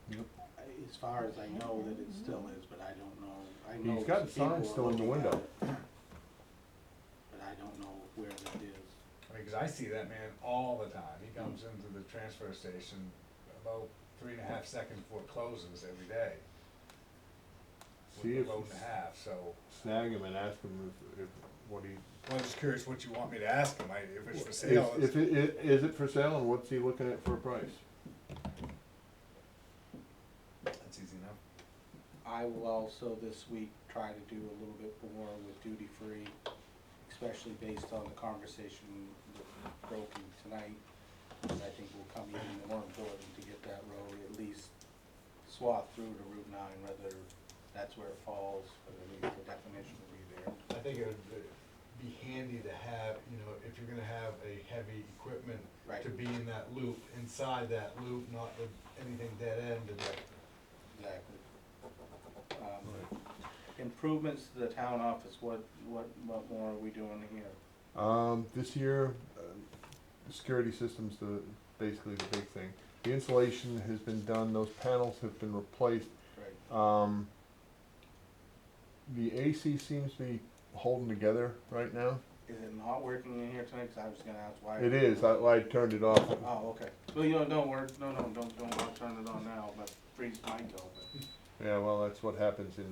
Yep. As far as I know that it still is, but I don't know. I know He's got the some sign people are still in the looking at window. it, but I don't know where that is. I mean, 'cause I see that man all the time. He comes into the transfer station about 3.5 seconds before it closes every day. See With if a load and a half, so. snag him and ask him if what he. Well, I'm just curious what you want me to ask him. If it's for sale. If is it for sale and what's he looking at for a price? That's easy enough. I will also this week try to do a little bit more with duty free, especially based on the conversation with Broken tonight. I think will come even more important to get that road at least swath through to Route 9, whether that's where it falls, but at least the definition will be there. I think it would be handy to have, you know, if you're gonna have a heavy equipment, Right. to be in that loop, inside that loop, not with anything dead end and. Exactly. Improvements to the town office, what more are we doing here? This year, the security system's basically the big thing. The insulation has been done, those panels have been replaced. Right. The AC seems to be holding together right now. Is it not working in here tonight? 'Cause I was gonna ask why. It is, I turned it off. Oh, okay. Well, you know, don't worry, don't turn it on now, but freeze might go, but. Yeah, well, that's what happens in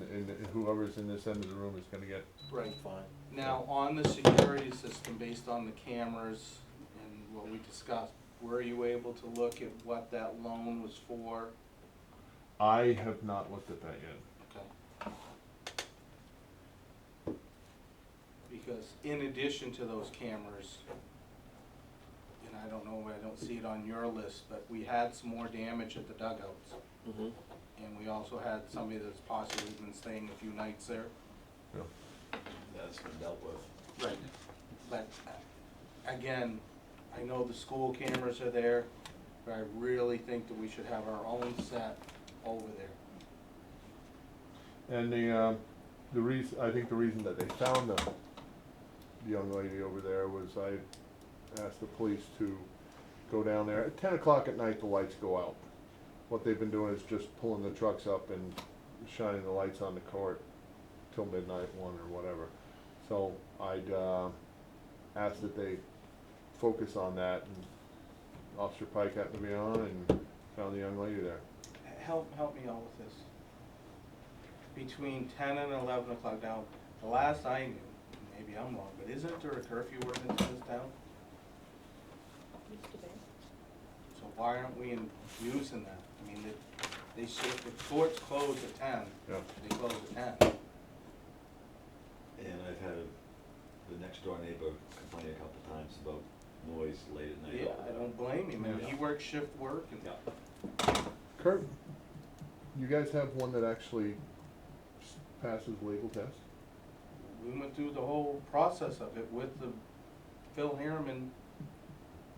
whoever's in this end of the room is gonna get. Right. Fine. Now, on the security system, based on the cameras and what we discussed, were you able to look at what that loan was for? I have not looked at that yet. Okay. Because in addition to those cameras, and I don't know, I don't see it on your list, but we had some more damage at the dugouts. Mm-hmm. And we also had somebody that's possibly been staying a few nights there. Yeah. That's been dealt with. Right. But, again, I know the school cameras are there, but I really think that we should have our own set over there. And the reason, I think the reason that they found the young lady over there was I asked the police to go down there. At 10 o'clock at night, the lights go out. What they've been doing is just pulling the trucks up and shining the lights on the court till midnight, 1 or whatever. So I'd ask that they focus on that, and Officer Pike happened to be on and found the young lady there. Help me out with this. Between 10 and 11 o'clock now, the last I knew, maybe I'm wrong, but isn't there a curfew ordinance in this town? Used to be. So why aren't we using that? I mean, they should, the courts close at 10, Yeah. they close at 10. And I've had the next door neighbor complain a couple times about noise late at night. Yeah, I don't blame him, and he works shift work and. Yeah. Kurt, you guys have one that actually passes legal tests? We went through the whole process of it with the Phil Harriman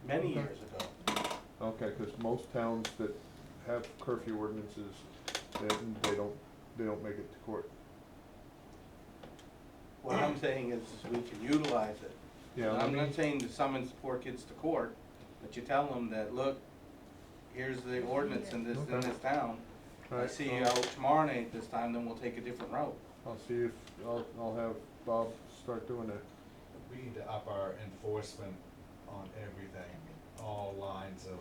many Okay. years ago. Okay, because most towns that have curfew ordinances, they don't make it to court. What I'm saying is we can utilize it. Yeah, And I I'm mean- not saying to summons poor kids to court, but you tell them that, look, here's the ordinance in this Okay. town. I Alright, see you out tomorrow night this time, then we'll take a different route. I'll see if, I'll have Bob start doing it. We need to up our enforcement on everything, all lines of.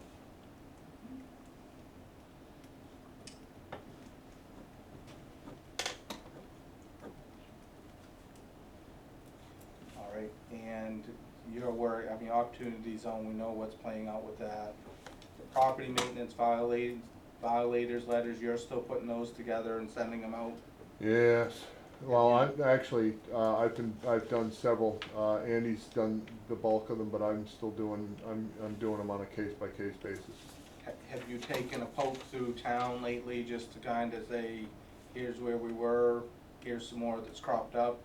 All right, and your work, I mean, opportunity zone, we know what's playing out with that. The property maintenance violators letters, you're still putting those together and sending them out? Yes, well, I'm actually, I've done several, Andy's done the bulk of them, but I'm still doing, I'm doing them on a case-by-case basis. Have you taken a poke through town lately just to kind of say, here's where we were, here's some more that's cropped up?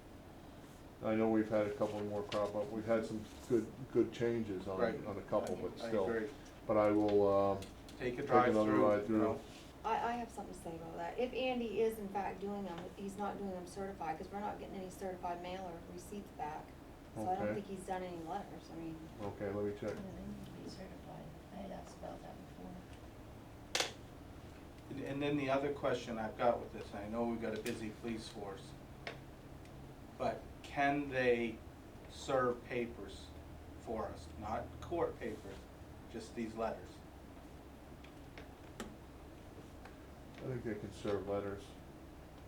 I know we've had a couple more crop up, we've had some good changes on Right. a couple, but I still. agree. But I will, Take a take drive another through, ride you through. know. I have something to say about that. If Andy is in fact doing them, he's not doing them certified, because we're not getting any certified mail or receipts back. So I don't Okay. think he's done any letters, I mean. Okay, let me check. Yeah, they need to be certified. I had asked about that before. and then the other question I've got with this, and I know we've got a busy police force, but can they serve papers for us? Not court papers, just these letters. I think they can serve letters.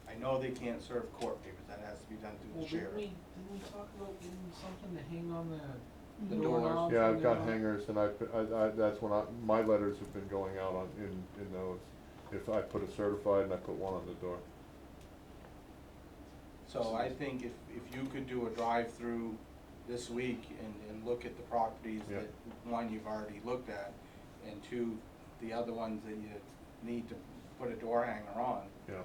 I know they can't serve court papers, that has to be done through Well, the sheriff. didn't we talk about getting something to hang on the The doorknobs? Yeah, and I've got the- hangers, and that's when my letters have been going out on, in those. If I put a certified and I put one on the door. So I think if you could do a drive-through this week and look at the properties Yeah. that, one, you've already looked at, and two, the other ones that you need to put a door hanger on. Yeah.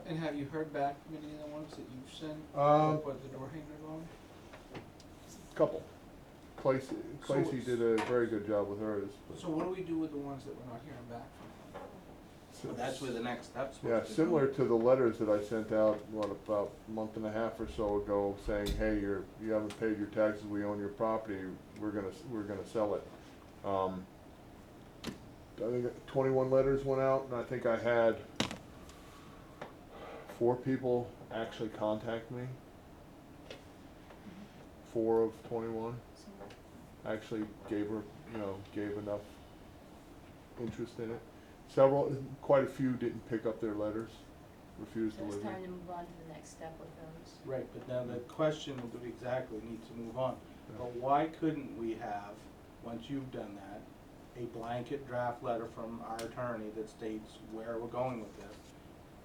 And have you heard back from any of the ones that you've sent? Um, Put the door hangers on? Couple. Clacy did a very good job with hers. but- So what do we do with the ones that we're not hearing back from? So that's where the next step's Yeah, supposed to similar go. to the letters that I sent out, about a month and a half or so ago, saying, hey, you haven't paid your taxes, we own your property, we're gonna sell it. I think 21 letters went out, and I think I had 4 people actually contact me. 4 of 21 actually gave enough interest in it. Quite a few didn't pick up their letters, refused So it's delivery. time to move on to the next step with those. Right, but now the question exactly needs to move on. Yeah. But why couldn't we have, once you've done that, a blanket draft letter from our attorney that states where we're going with this,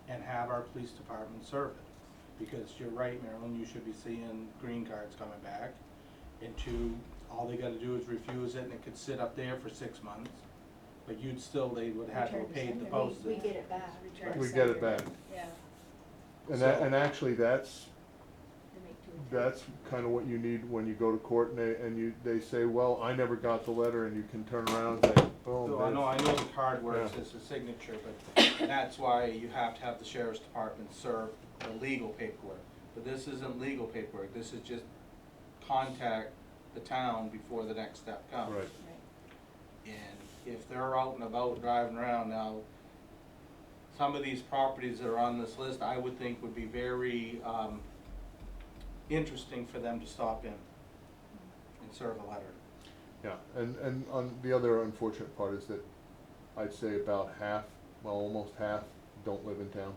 and have our police department serve it? Because you're right, Marilyn, you should be seeing green cards coming back. And two, all they gotta do is refuse it, and it could sit up there for 6 months. But they would have to have Return to paid the sender. postage. We get it back. Return to We get it sender. back. Yeah, And actually, that's they make 2 attempts. kind of what you need when you go to court, and they say, well, I never got the letter, and you can turn around and say, boom. So I know the card works Yeah. as a signature, but that's why you have to have the sheriff's department serve the legal paperwork. But this isn't legal paperwork, this is just contact the town before the next step comes. Right. Right. And if they're out and about driving around now, some of these properties that are on this list, I would think would be very, interesting for them to stop in and serve a letter. Yeah, and on the other unfortunate part is that I'd say about half, well, almost half, don't live in town.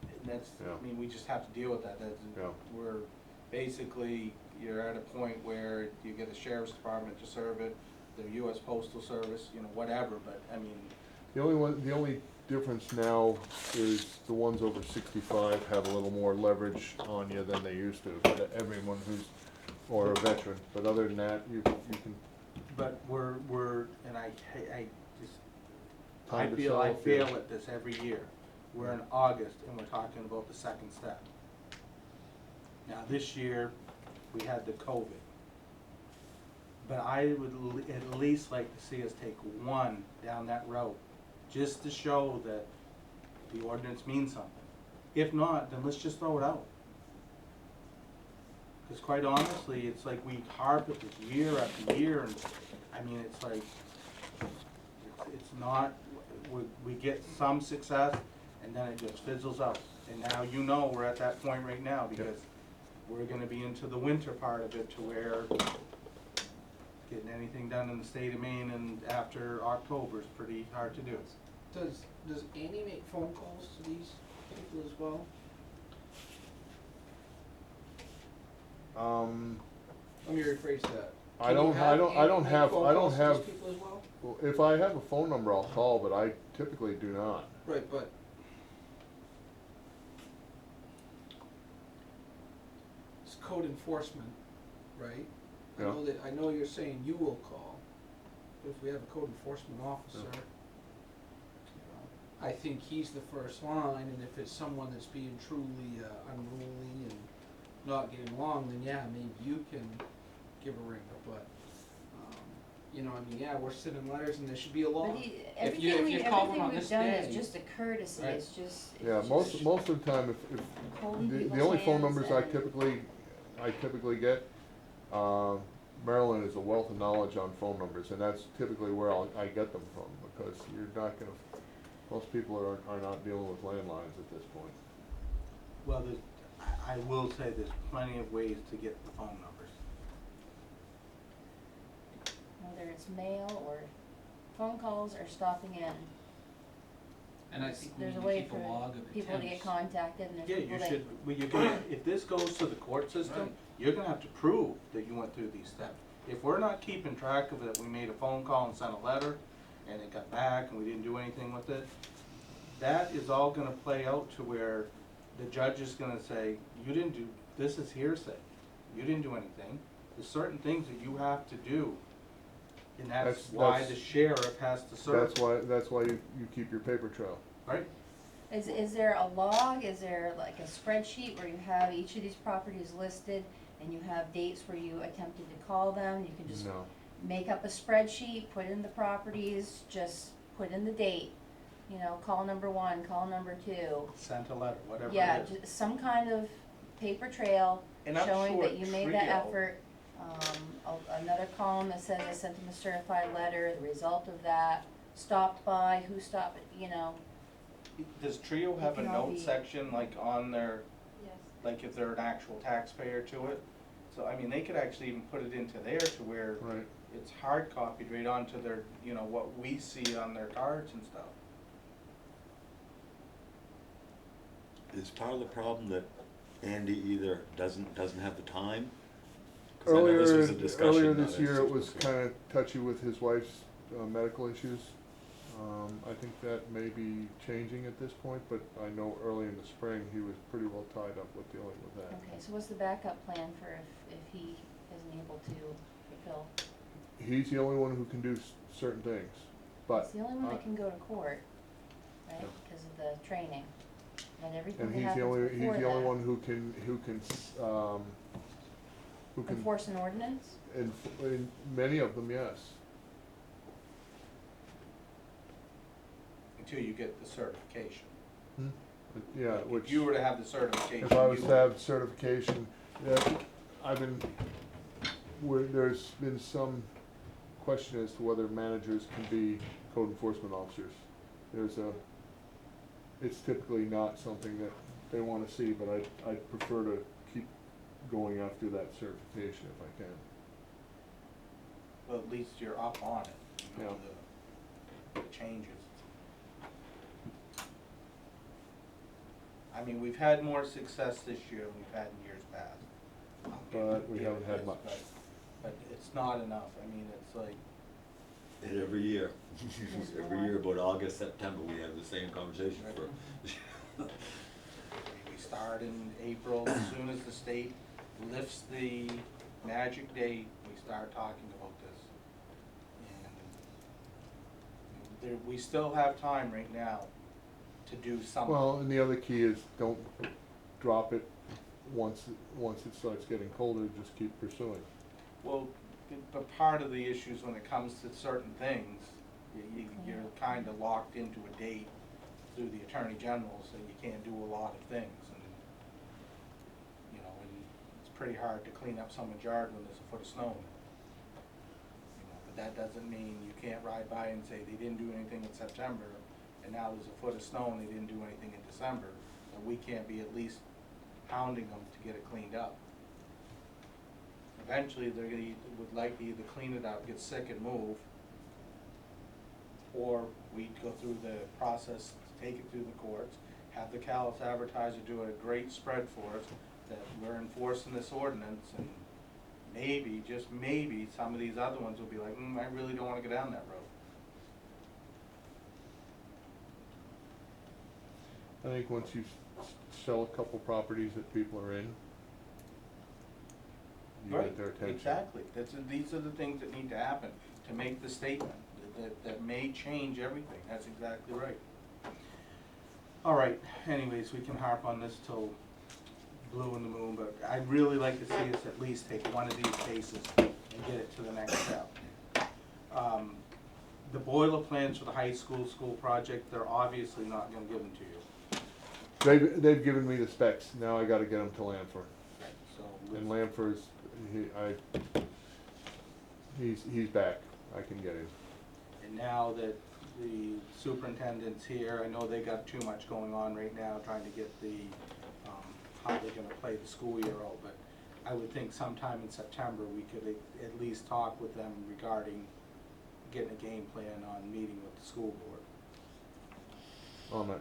And that's, Yeah. I mean, we just have to deal with that, Yeah. we're, basically, you're at a point where you get the sheriff's department to serve it, the US Postal Service, whatever, but, I mean, The only difference now is the ones over 65 have a little more leverage on you than they used to, but everyone or a veteran, but other than that, you can, but and I just, Time to I sell, fail yeah. at this every year. We're in August and we're talking about the second step. Now, this year, we had the COVID. But I would at least like to see us take one down that road, just to show that the ordinance means something. If not, then let's just throw it out. Because quite honestly, it's like we harp at this year after year, and, I mean, it's like, it's not, we get some success, and then it just fizzles out. And now we're at that point right now, because we're gonna be into the winter part of it, to where getting anything done in the state of Maine and after October is pretty hard to do. Does Andy make phone calls to these people as well? Let me rephrase that. I Can you don't have Andy make phone calls to have, these people as well? if I have a phone number, I'll call, but I typically do not. Right, but it's code enforcement, right? Yeah. I know you're saying you will call, but if we have a code enforcement officer, Yeah. I think he's the first line, and if it's someone that's being truly unruly and not getting along, then yeah, maybe you can give a ring, but, I mean, yeah, we're sending letters and there should be a law. But If you call them on everything we've this done day. is just a courtesy, Right. it's just. Yeah, it's most just of the time, if holding the people's only phone hands numbers I and- typically get, Marilyn is a wealth of knowledge on phone numbers, and that's typically where I get them from, because you're not gonna, Most people are not dealing with landlines at this point. Well, I will say there's plenty of ways to get the phone numbers. Whether it's mail or phone calls or stopping in. And I think we There's need a to way keep a for log of attempts. people to get contacted and Yeah, there's people you that. should, well, you're gonna, if this goes to the court system, Right. you're gonna have to prove that you went through these steps. If we're not keeping track of it, we made a phone call and sent a letter, and it got back and we didn't do anything with it, that is all gonna play out to where the judge is gonna say, you didn't do, this is hearsay, you didn't do anything. There's certain things that you have to do, and that's why the sheriff has to serve. That's why you keep your paper trail. Right? Is there a log, is there like a spreadsheet where you have each of these properties listed and you have dates where you attempted to call them? You can just No. make up a spreadsheet, put in the properties, just put in the date, you know, call number 1, call number 2. Sent a letter, whatever Yeah, it is. just some kind of paper trail And I'm showing sure that you made the Trio- effort. Another column that says I sent them a certified letter, the result of that, stopped by, who stopped, you know. Does Trio have a can all note be- section, like on their, Yes. like if they're an actual taxpayer to it? So, I mean, they could actually even put it into there to where Right. it's hard copied right onto their, you know, what we see on their cards and stuff. Is part of the problem that Andy either doesn't have the time? 'Cause I know Earlier, this was a discussion, earlier not this a year, it was situation. kinda touchy with his wife's medical issues. I think that may be changing at this point, but I know early in the spring, he was pretty well tied up with dealing with that. Okay, so what's the backup plan for if he isn't able to fulfill? He's the only one who can do certain things, but. He's the only one that uh, can go to court, right, Yeah. because of the training. And everything And that he's the happens only, before he's the only that. one who can Enforce an ordinance? in many of them, yes. Until you get the certification. Yeah, Like, which. If you were to have the certification. If I was you to have certification, I've been, there's been some question as to whether managers can be code enforcement officers. It's typically not something that they wanna see, but I'd prefer to keep going after that certification if I can. Well, at least you're up on it, you know, Yeah. the changes. I mean, we've had more success this year than we've had in years past. But we haven't had Yes, much. But it's not enough, I mean, it's like, And every year, Yes, every well, year about August, September, we have the same conversation for. we start in April, as soon as the state lifts the magic date, we start talking about this. And we still have time right now to do something. Well, and the other key is don't drop it once it starts getting colder, just keep pursuing. Well, but part of the issues when it comes to certain things, you're kinda locked into a date through the Attorney General, so you can't do a lot of things, and, you know, and it's pretty hard to clean up someone's yard when there's a foot of snow in it. You know, but that doesn't mean you can't ride by and say they didn't do anything in September, and now there's a foot of snow and they didn't do anything in December, and we can't be at least hounding them to get it cleaned up. Eventually, would like to either clean it up, get sick and move, or we'd go through the process, take it through the courts, have the Callis advertiser do a great spread for us, that we're enforcing this ordinance, and maybe, just maybe, some of these other ones will be like, I really don't wanna go down that road. I think once you sell a couple properties that people are in, you Right, get their attention. exactly, these are the things that need to happen to make the statement, that may change everything, that's exactly right. All right, anyways, we can harp on this till blue in the moon, but I'd really like to see us at least take one of these cases and get it to the next step. The boiler plans for the high school project, they're obviously not gonna give them to you. They've given me the specs, now I gotta get them to Lanford. So And Lanford's, he's back, I can get him. And now that the superintendent's here, I know they got too much going on right now, trying to get the, how they're gonna play the school year out, but I would think sometime in September, we could at least talk with them regarding getting a game plan on meeting with the school board.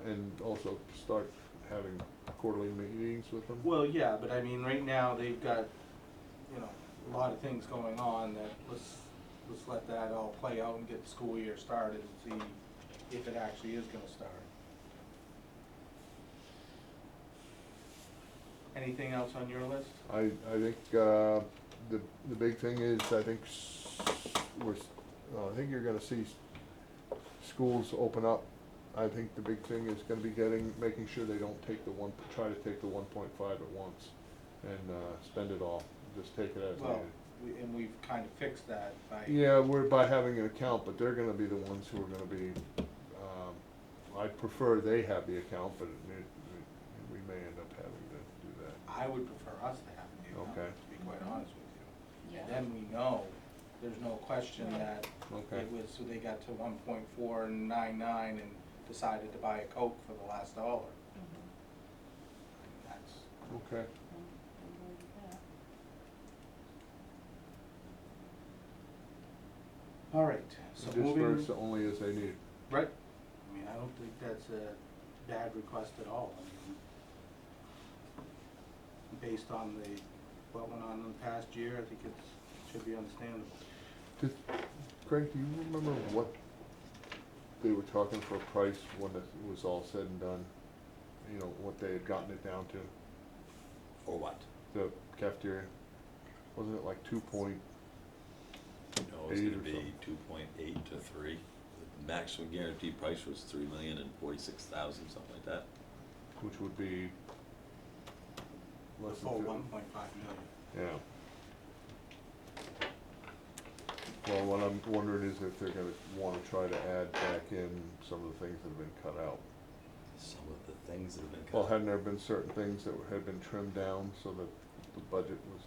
And also start having quarterly meetings with them. Well, yeah, but I mean, right now, they've got, you know, a lot of things going on that, let's let that all play out and get the school year started and see if it actually is gonna start. Anything else on your list? I think, the big thing is, I think I think you're gonna see schools open up. I think the big thing is gonna be making sure they don't try to take the 1.5 at once and, spend it all, just take it as Well, needed. and we've kind of fixed that by. Yeah, we're by having an account, but they're gonna be the ones who are gonna be, I prefer they have the account, but we may end up having to do that. I would prefer us to have the account, Okay. to be quite honest with you. Yeah. And then we know, there's no question that Okay. it was, so they got to 1.499 and decided to buy a Coke for the last dollar. That's, Okay. all right, so moving. Disperse only as they need. Right. I mean, I don't think that's a bad request at all. I mean, based on what went on in the past year, I think it should be understandable. Craig, do you remember what they were talking for a price when it was all said and done? You know, what they had gotten it down to, For what? the cafeteria? Wasn't it like 2.8 No, it's gonna or be something? 2.8 to 3. The maximum guaranteed price was 3,046,000, something like that. Which would be The less full than 1.5 million. Yeah. Well, what I'm wondering is if they're gonna wanna try to add back in some of the things that have been cut out. Some of the things that have been cut. Well, hadn't there been certain things that had been trimmed down so that the budget was?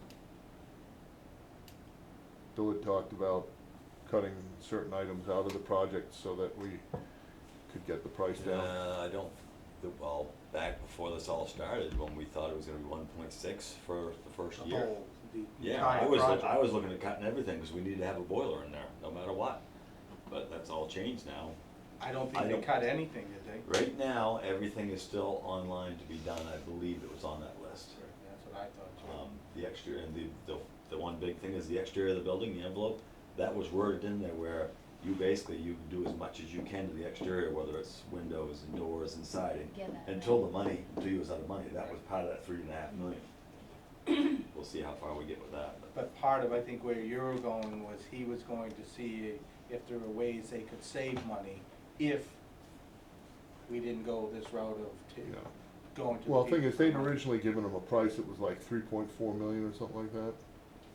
Bill had talked about cutting certain items out of the project so that we could get the price down. I don't, well, back before this all started, when we thought it was gonna be 1.6 for the first The year. whole, the Yeah, entire project. I was looking at cutting everything, because we needed to have a boiler in there, no matter what. But that's all changed now. I don't I think they don't- cut anything, did they? Right now, everything is still online to be done, I believe it was on that list. That's what I thought too. The exterior, and the one big thing is the exterior of the building, the envelope, that was worded in there where you basically, you can do as much as you can to the exterior, whether it's windows and doors and siding. Get that Until until you was out of money, that was part of that 3.5 million. We'll see how far we get with that, but. But part of, I think, where you were going was he was going to see if there were ways they could save money if we didn't go this route of Yeah. going to. Well, the thing people is, they'd for money. originally given them a price that was like 3.4 million or something like that.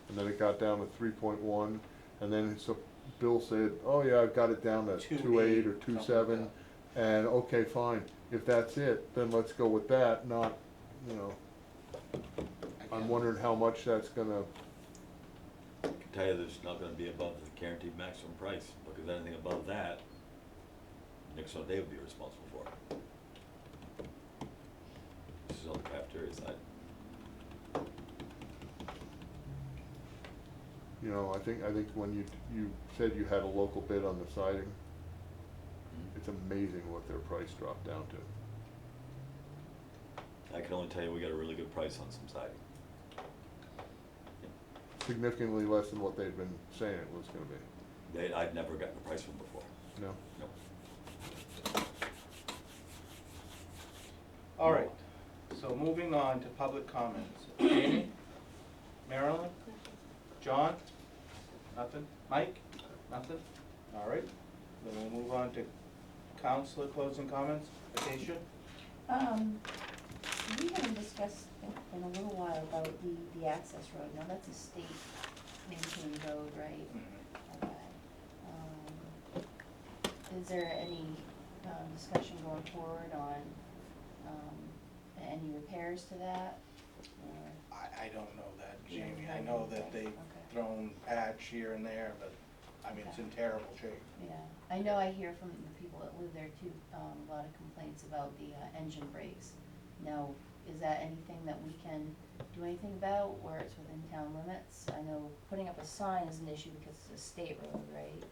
And then it got down to 3.1, and then so Bill said, oh yeah, I've got it down to 2.8 or 2.7. something like And okay, fine, if that's it, then let's go with that, not, you know, I'm Again, wondering how much that's gonna, I can tell you that it's not gonna be above the guaranteed maximum price, because anything above that, Nixon they would be responsible for. This is on the cafeteria side. you know, I think when you said you had a local bid on the siding, it's amazing what their price dropped down to. I can only tell you we got a really good price on some siding. Significantly less than what they'd been saying it was gonna be. I'd never gotten a price from before. No? Nope. All right, so moving on to public comments. Jamie? Marilyn? John? Nothing? Mike? Nothing? All right, then we'll move on to counselor closing comments. Acacia? We haven't discussed in a little while about the access road. Now, that's a state maintained road, right? Okay. Is there any, discussion going forward on, any repairs to that? Or- I don't know that, You don't Jamie. know I know that anything. they've Okay. thrown patch here and there, but I mean, it's Okay. in terrible shape. Yeah, I know I hear from the people that live there too, a lot of complaints about the engine brakes. Now, is that anything that we can do anything about where it's within town limits? I know putting up a sign is an issue because it's a state road, right?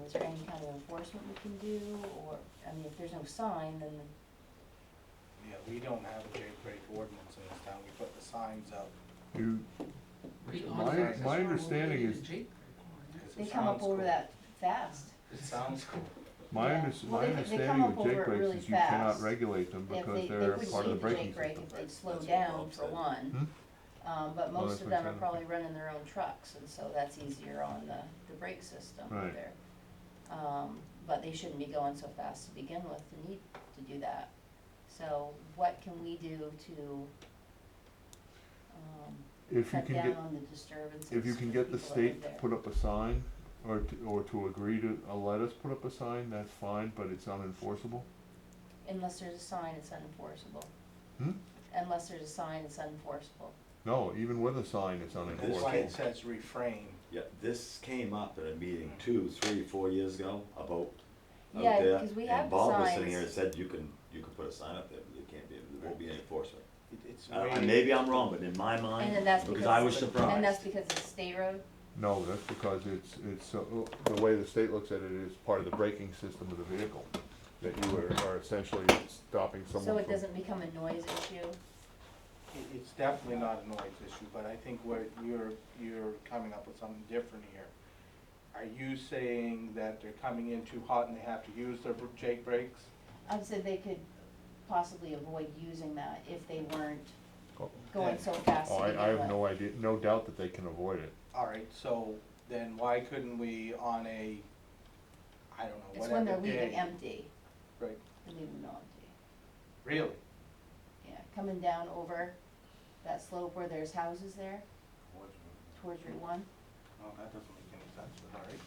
Is there any kind of enforcement we can do, or, I mean, if there's no sign, then, Yeah, we don't have a Jake brake ordinance in this town, we put the signs up. You, Right on my, the my sign, understanding we'll is, get a Jake brake on it. 'Cause they it come up sounds over cool. that fast. It sounds cool. my Yeah. under, Well, my they come understanding up with Jake over it brakes really is you cannot fast. regulate them If because they they're wouldn't part of the need braking Jake brake system. if they'd Right, slow that's what down Bob for said. one. But Well, most that's of what them he are said. probably running their own trucks, and so that's easier on the brake system Right. there. But they shouldn't be going so fast to begin with to need to do that. So what can we do to, If you cut can down get, on the disturbances if you can for get the people that live state to there? put up a sign, or to agree to, let us put up a sign, that's fine, but it's unenforceable. Unless there's a sign, it's unenforceable. Hmm? Unless there's a sign, it's unenforceable. No, even with a sign, it's That's why unenforceable. it says refrain. Yeah, this came up at a meeting 2, 3, 4 years ago about out Yeah, there. 'cause we have And the Bob was sitting here and signs. said, you can put a sign up there, but there can't be, there won't be any enforcement. It's And way. maybe I'm wrong, but in my mind, And then that's because because I was surprised. And that's because it's a state road? No, that's because it's, the way the state looks at it is part of the braking system of the vehicle, that you are essentially stopping someone So from. it doesn't become a noise issue? It's definitely not a noise issue, but I think where you're coming up with something different here. Are you saying that they're coming in too hot and they have to use their Jake brakes? I would say they could possibly avoid using that if they weren't Oh, going so fast Oh, to I begin have with. no idea, no doubt that they can avoid it. All right, so then why couldn't we on a, I don't know, It's when they're whatever day? leaving empty, Right, they're leaving them empty. really? Yeah, coming down over that slope where there's houses there, towards Route 1. Oh, that doesn't make any sense, but all right.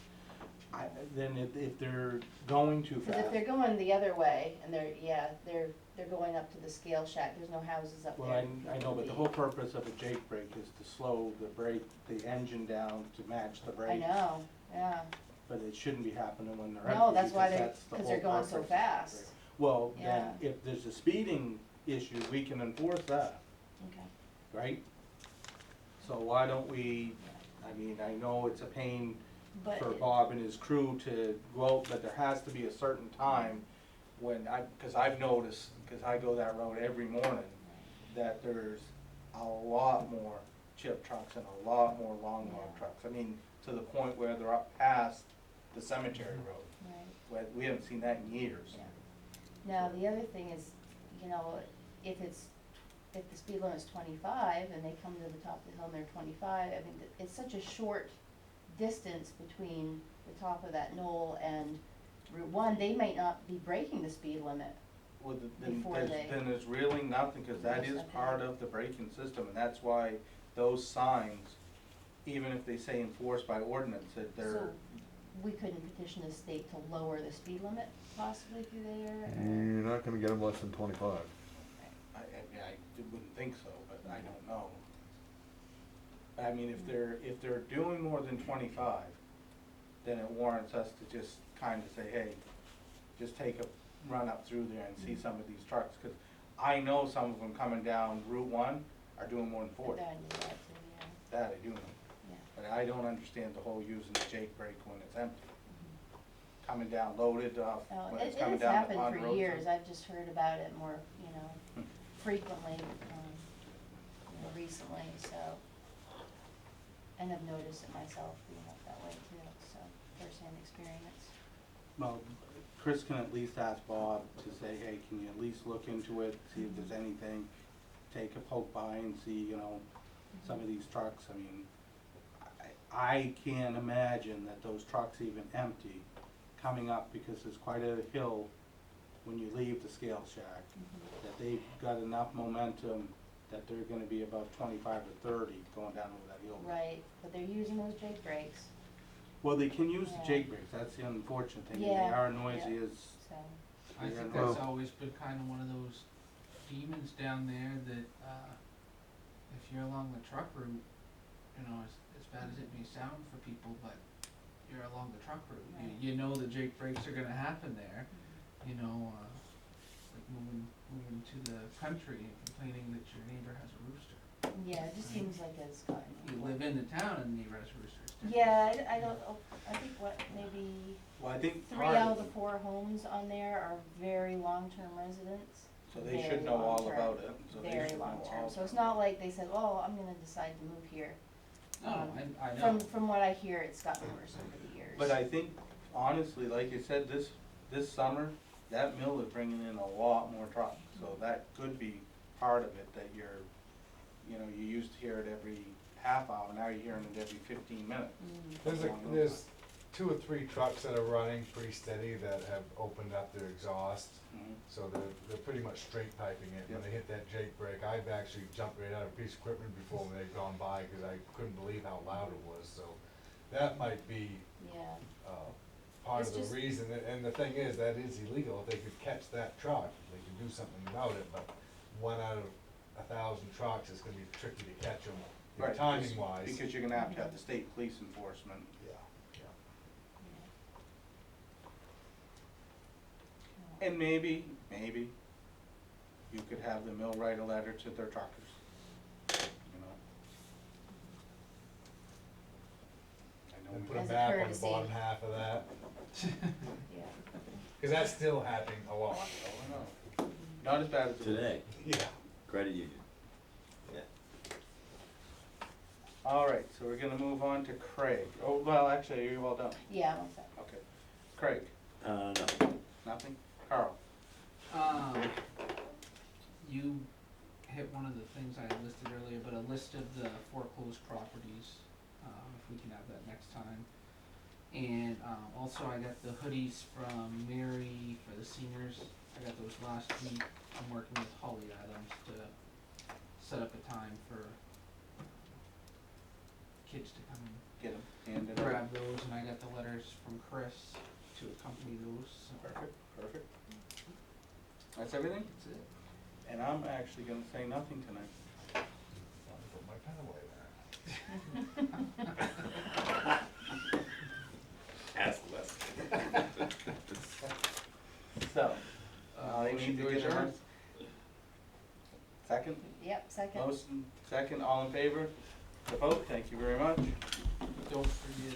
Then if they're going too Because fast. if they're going the other way, and they're going up to the scale shack, there's no houses up Well, there. I know, but the whole purpose of a Jake brake is to slow the engine down to match the brake. I know, yeah. But it shouldn't be happening when they're empty. No, that's why because they're, that's the because they're whole going so purpose of the fast. brake. Well, then, Yeah. if there's a speeding issue, we can enforce that, Okay. right? So why don't we, I mean, I know it's a pain But for it- Bob and his crew to go out, but there has to be a certain time when cause I've noticed, cause I go that road every morning, that there's a lot more chip trucks and a lot more long log Yeah. trucks. I mean, to the point where they're up past the cemetery road. Right. We haven't seen that in years. Yeah. Now, the other thing is, you know, if the speed limit's 25 and they come to the top of the hill and they're 25, I mean, it's such a short distance between the top of that knoll and Route 1, they might not be breaking the speed limit. Well, then Before there's, they- then there's really nothing, cause that There's is nothing. part of the braking system, and that's why those signs, even if they say enforced by ordinance, that So they're, we couldn't petition the state to lower the speed limit possibly through there? You're not gonna get them less than 25. I wouldn't think so, but I don't know. I mean, if they're doing more than 25, then it warrants us to just kinda say, hey, just take a run up through there and see some of these trucks, cause I know some of them coming down Route 1 are doing more than 40. That I knew that too, yeah. That I do know, Yeah. but I don't understand the whole using the Jake brake when it's empty. Mhm. Coming down loaded off, Oh, when it it's coming has down the happened pond for road. years, I've just heard about it more, Hmm. frequently, recently, so. And I've noticed it myself being up that way too, so, firsthand experience. Well, Chris can at least ask Bob to say, hey, can you at least look into it, see if there's anything, take a poke by and see, some of these trucks, I mean, I can't imagine that those trucks even empty, coming up, because there's quite a hill when you leave the scale shack, that they've got enough momentum that they're gonna be about 25 or 30 going down over that hill. Right, but they're using those Jake brakes, Well, they can use the Yeah. Jake brakes, that's the unfortunate thing, they Yeah, are noisy yeah. as, so. I Yeah, think no. that's always been kind of one of those demons down there that, if you're along the truck route, as bad as it may sound for people, but you're along the truck route. Right. You know the Jake breaks are gonna happen there, you know, like moving to the country and complaining that your neighbor has a rooster. Yeah, it just Right. seems like it's gotten. You live in the town and the neighbor has a rooster. It's different. Yeah, I don't, I think what, maybe Well, I think 3 part out of of the 4 homes on there are very long-term residents. so they very should know all long-term, about it, so they Very should know long-term, all so it's about not like they said, oh, I'm gonna decide to move here. No, I know. From what I hear, it's gotten worse over the years. But I think, honestly, like you said, this summer, that mill is bringing in a lot more trucks, so that could be part of it, that you used to hear it every half hour, now you're hearing it every 15 minutes. There's 2 or 3 trucks that are running pretty steady that have opened up their exhaust, Mhm. so they're pretty much straight piping it. When Yep. they hit that Jake brake, I've actually jumped right out of a piece of equipment before when they've gone by, cause I couldn't believe how loud it was, so that might be, Yeah, part It's of the just- reason, and the thing is, that is illegal. If they could catch that truck, they could do something about it, but 1 out of 1,000 trucks, it's gonna be tricky to catch them, Right, timing wise. Because you're gonna have to have the state police enforcement. Yeah, yeah. yeah. And maybe, you could have the mill write a letter to their truckers, you know? I know And we- put them As a back on the courtesy. bottom half of that, Yeah. cause that's still happening a lot. Oh, no. Not as bad as it was. Today, Yeah. credit union. Yeah. All right, so we're gonna move on to Craig. Oh, well, actually, are you all done? Yeah, I'm all set. Okay. Craig, No, nothing? Carl? You hit one of the things I had listed earlier, but a list of the foreclosed properties, if we can have that next time. And, also I got the hoodies from Mary for the seniors, I got those last week. I'm working with Holly Adams to set up a time for kids to come Get him, hand and it grab those, and I got the letters from Chris to accompany those, so. Perfect. That's everything? That's it. And I'm actually gonna say nothing tonight. Put my pen away there. ask less. So, they Motion need to to get adjourn? theirs. Second? Yep, second. Motion, second, all in favor? The vote, thank you very much. Don't forget